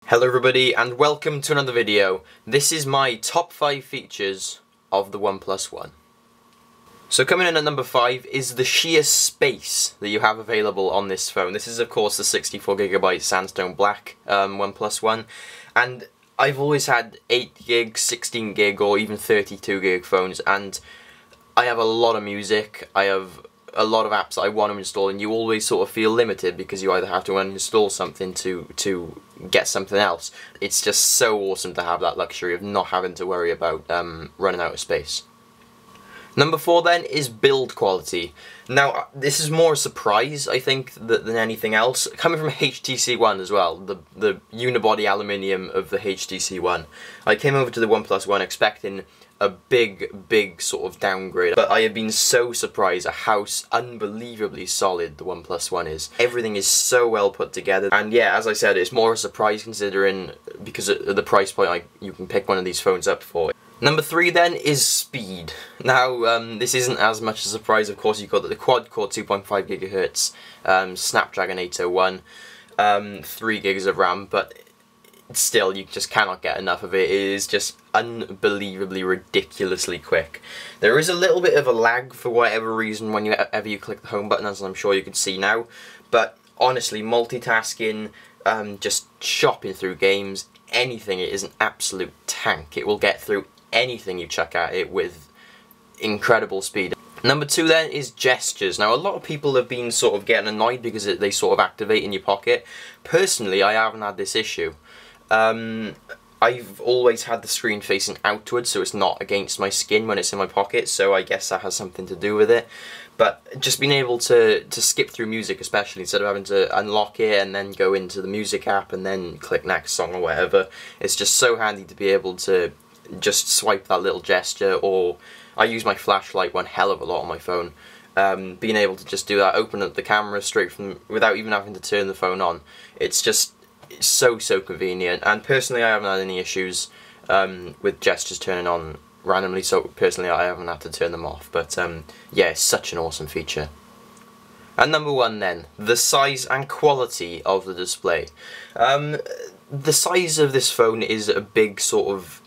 Hello everybody and welcome to another video. This is my top 5 features of the OnePlus One. So coming in at number 5 is the sheer space that you have available on this phone. This is of course the 64GB Sandstone Black OnePlus One, and I've always had 8GB, 16GB or even 32GB phones, and I have a lot of music, I have a lot of apps that I want to install, and you always sort of feel limited because you either have to uninstall something to get something else. It's just so awesome to have that luxury of not having to worry about running out of space. Number 4 then is build quality. Now this is more a surprise I think than anything else, coming from HTC One as well, the unibody aluminium of the HTC One. I came over to the OnePlus One expecting a big sort of downgrade, but I have been so surprised at how unbelievably solid the OnePlus One is. Everything is so well put together, and yeah, as I said, it's more a surprise considering because at the price point you can pick one of these phones up for. Number 3 then is speed. Now this isn't as much a surprise, of course. You've got the quad-core 2.5GHz Snapdragon 801, 3GB of RAM, but still you just cannot get enough of it. It is just unbelievably ridiculously quick. There is a little bit of a lag for whatever reason whenever you click the home button, as I'm sure you can see now, but honestly, multitasking, just shopping through games, anything, it is an absolute tank. It will get through anything you chuck at it with incredible speed. Number 2 then is gestures. Now a lot of people have been sort of getting annoyed because they sort of activate in your pocket. Personally, I haven't had this issue. I've always had the screen facing outwards, so it's not against my skin when it's in my pocket, so I guess that has something to do with it. But just being able to skip through music, especially, instead of having to unlock it and then go into the music app and then click next song or whatever, it's just so handy to be able to just swipe that little gesture. Or I use my flashlight one hell of a lot on my phone. Being able to just do that, open up the camera straight from, without even having to turn the phone on, it's so convenient. And personally, I haven't had any issues with gestures turning on randomly, so personally I haven't had to turn them off. But yeah, it's such an awesome feature. And number 1 then, the size and quality of the display. The size of this phone is a big sort of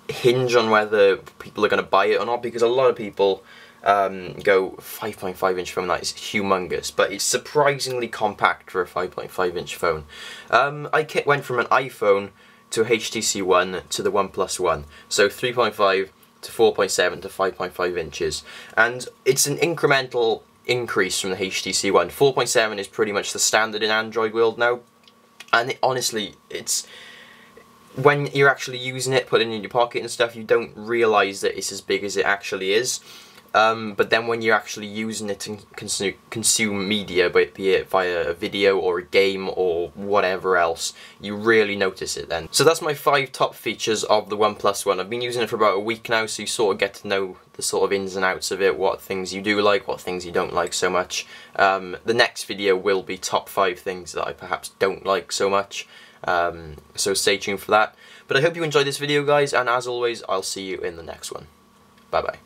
hinge on whether people are going to buy it or not, because a lot of people go 5.5-inch phone, that is humongous, but it's surprisingly compact for a 5.5-inch phone. I went from an iPhone to a HTC One to the OnePlus One, so 3.5 to 4.7 to 5.5 inches, and it's an incremental increase from the HTC One. 4.7 is pretty much the standard in Android world now, and honestly, it's, when you're actually using it, putting it in your pocket and stuff, you don't realise that it's as big as it actually is. But then when you're actually using it to consume media, be it via a video or a game or whatever else, you really notice it then. So that's my 5 top features of the OnePlus One. I've been using it for about a week now, so you sort of get to know the sort of ins and outs of it, what things you do like, what things you don't like so much. The next video will be top 5 things that I perhaps don't like so much, so stay tuned for that. But I hope you enjoyed this video, guys, and as always, I'll see you in the next one. Bye bye.